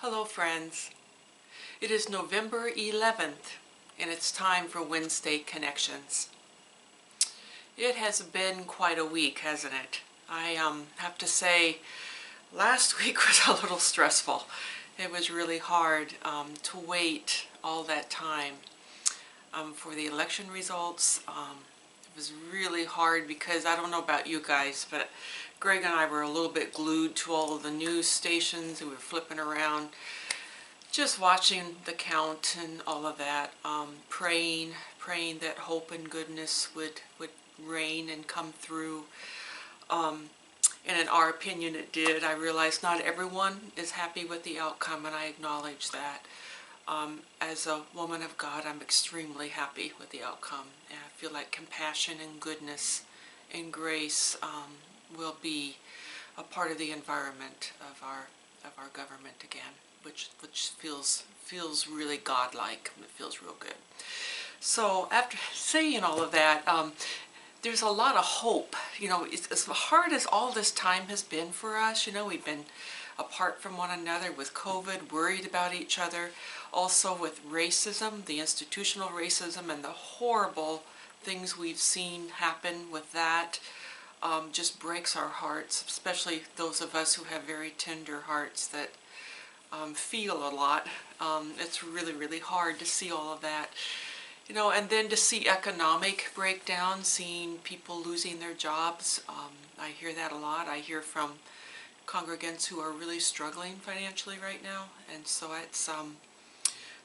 Hello friends. It is November 11th and it's time for Wednesday Connections. It has been quite a week, hasn't it? I have to say last week was a little stressful. It was really hard to wait all that time for the election results. It was really hard because I don't know about you guys, but Greg and I were a little bit glued to all of the news stations and we were flipping around, just watching the count and all of that, praying that hope and goodness would reign and come through. And in our opinion it did. I realize not everyone is happy with the outcome, and I acknowledge that. As a woman of God, I'm extremely happy with the outcome, and I feel like compassion and goodness and grace will be a part of the environment of our government again, which feels really godlike. It feels real good. So after saying all of that, there's a lot of hope. You know, as hard as all this time has been for us, you know, we've been apart from one another with COVID, worried about each other, also with racism, the institutional racism and the horrible things we've seen happen with that. Just breaks our hearts, especially those of us who have very tender hearts that feel a lot. It's really hard to see all of that. You know, and then to see economic breakdown, seeing people losing their jobs. I hear that a lot. I hear from congregants who are really struggling financially right now, and so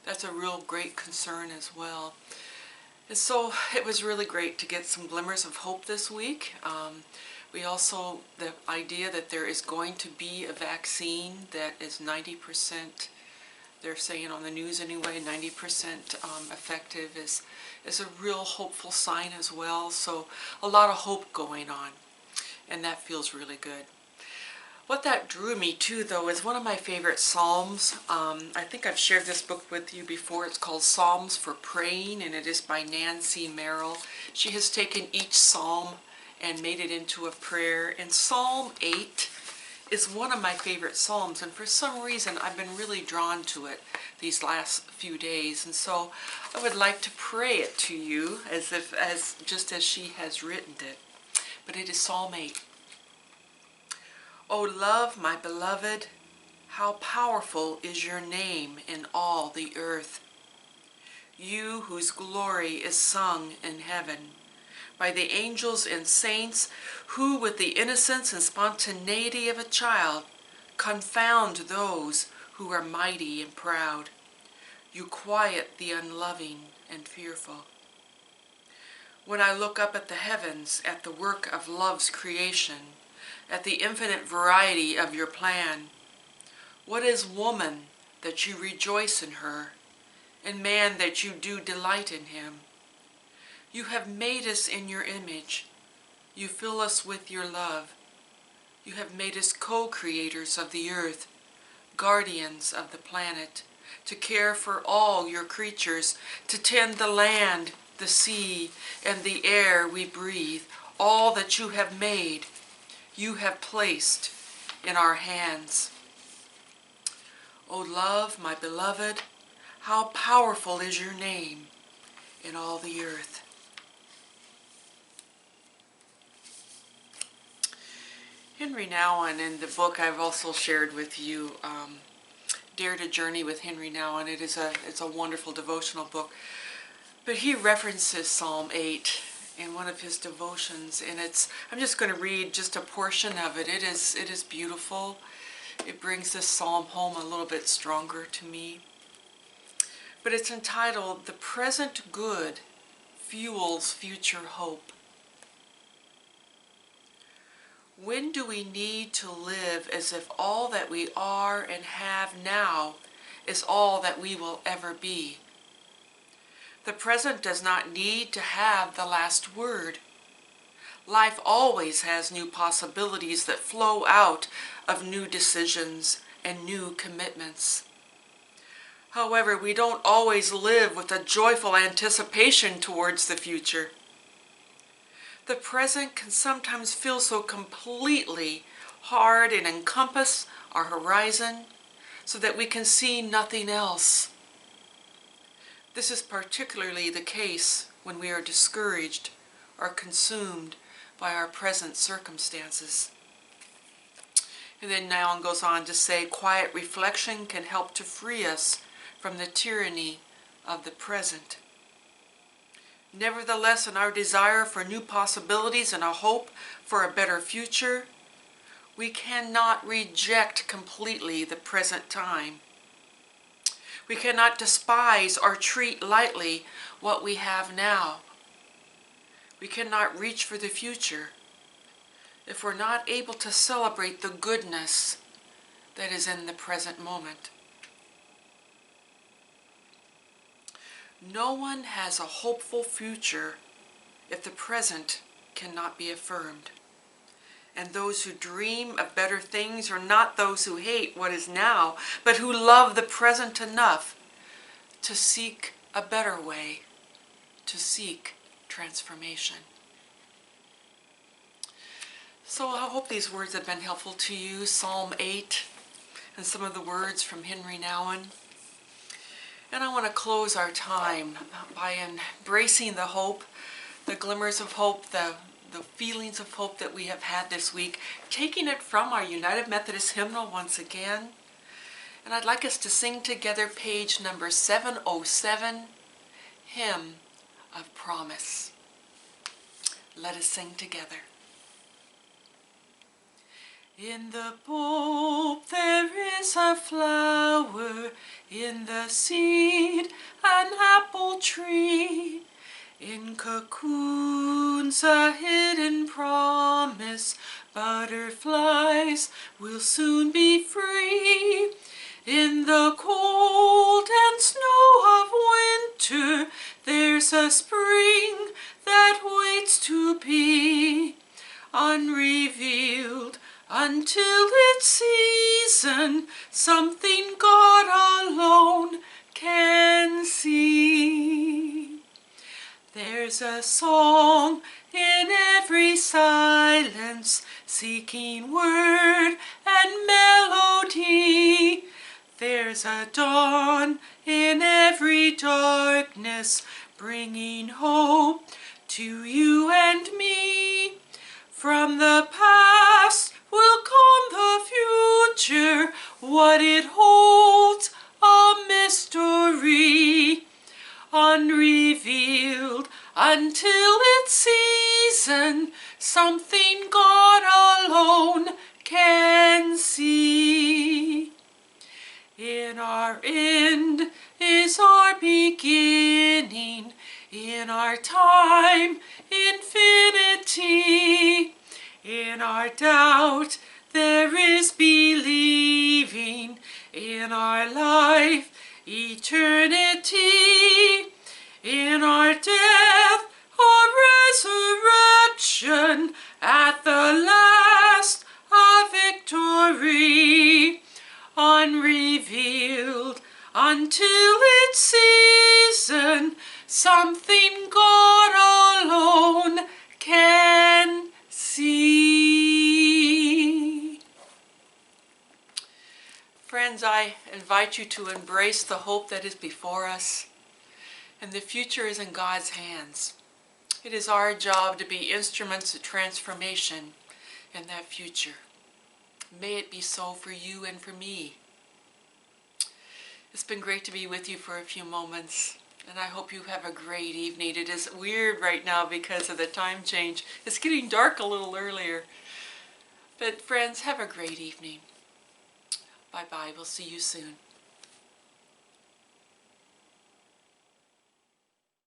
that's a real great concern as well. And so it was really great to get some glimmers of hope this week. We also, the idea that there is going to be a vaccine that is 90%, they're saying on the news anyway, 90% effective is a real hopeful sign as well. So a lot of hope going on, and that feels really good. What that drew me to, though, is one of my favorite Psalms. I think I've shared this book with you before. It's called Psalms for Praying, and it is by Nancy Merrill. She has taken each psalm and made it into a prayer. And Psalm 8 is one of my favorite psalms, and for some reason I've been really drawn to it these last few days. And so I would like to pray it to you just as she has written it. But it is Psalm 8. O love, my beloved, how powerful is your name in all the earth. You whose glory is sung in heaven by the angels and saints, who with the innocence and spontaneity of a child confound those who are mighty and proud. You quiet the unloving and fearful. When I look up at the heavens, at the work of love's creation, at the infinite variety of your plan, what is woman that you rejoice in her, and man that you do delight in him? You have made us in your image. You fill us with your love. You have made us co-creators of the earth, guardians of the planet, to care for all your creatures, to tend the land, the sea, and the air we breathe. All that you have made, you have placed in our hands. O love, my beloved, how powerful is your name in all the earth. Henry Nouwen, in the book I've also shared with you, Dare to Journey with Henry Nouwen. It's a wonderful devotional book. But he references Psalm 8 in one of his devotions, and I'm just going to read just a portion of it. It is beautiful. It brings this psalm home a little bit stronger to me. But it's entitled, "The Present Good Fuels Future Hope." When do we need to live as if all that we are and have now is all that we will ever be? The present does not need to have the last word. Life always has new possibilities that flow out of new decisions and new commitments. However, we don't always live with a joyful anticipation towards the future. The present can sometimes feel so completely hard and encompass our horizon, so that we can see nothing else. This is particularly the case when we are discouraged or consumed by our present circumstances. And then Nouwen goes on to say, quiet reflection can help to free us from the tyranny of the present. Nevertheless, in our desire for new possibilities and a hope for a better future, we cannot reject completely the present time. We cannot despise or treat lightly what we have now. We cannot reach for the future if we're not able to celebrate the goodness that is in the present moment. No one has a hopeful future if the present cannot be affirmed. And those who dream of better things are not those who hate what is now, but who love the present enough to seek a better way, to seek transformation. So I hope these words have been helpful to you, Psalm 8, and some of the words from Henry Nouwen. And I want to close our time by embracing the hope, the glimmers of hope, the feelings of hope that we have had this week, taking it from our United Methodist hymnal once again. And I'd like us to sing together page number 707, Hymn of Promise. Let us sing together. In the bulb there is a flower, in the seed an apple tree, in cocoons a hidden promise, butterflies will soon be free. In the cold and snow of winter there's a spring that waits to be unrevealed until its season, something God alone can see. There's a song in every silence, seeking word and melody. There's a dawn in every darkness, bringing hope to you and me. From the past will come the future, what it holds a mystery, unrevealed until its season, something God alone can see. In our end is our beginning, in our time infinity. In our doubt there is believing, in our life eternity. In our death a resurrection, at the last a victory, unrevealed until its season, something God alone can see. Friends, I invite you to embrace the hope that is before us, and the future is in God's hands. It is our job to be instruments of transformation in that future. May it be so for you and for me. It's been great to be with you for a few moments, and I hope you have a great evening. It is weird right now because of the time change. It's getting dark a little earlier. But friends, have a great evening. Bye-bye. We'll see you soon.